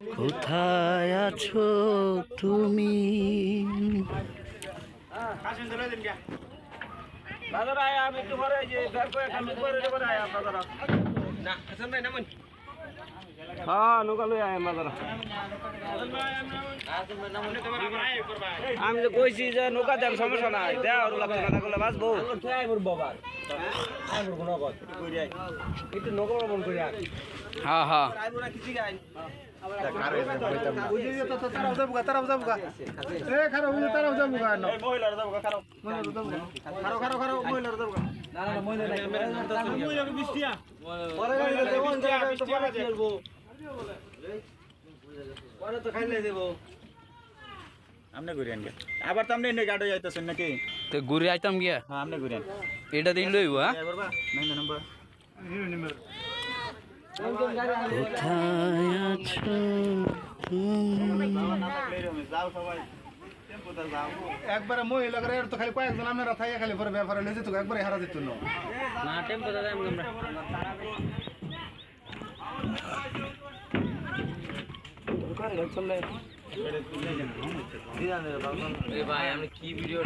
কোথায় আছো তুমি? বাজার আয়া আমি একটু পরে যে ব্যাগ করে খালি করে দেব আয়া বাজার না হাসান ভাই নামুন হ্যাঁ নৌকা লই আয়া বাজার আমি তো কইছি যে নৌকা দেন সমস্যা নাই দেও আর লাগছে না তাহলে বাঁচবো আই মোর বাবা আই মোর কোন কথা কইরা একটু নৌকা বন কইরা হ্যাঁ হ্যাঁ আই মোরা কিছু গাই আবার তো আপনি গাড়ি যাইতেছেন নাকি তো ঘুরে আইতাম গিয়া হ্যাঁ আপনি ঘুরেন এটা দিন লইব হ্যাঁ নাম্বার কোথায় আছো তুমি? একবারে মহিলা করে তো খালি কয়েকজন আমরা থাকি খালি পরে ব্যাপারে লেগে যেত একবারে হারা যেত না টেম্পো দাদা আমরা ভাই আমি কি ভিডিও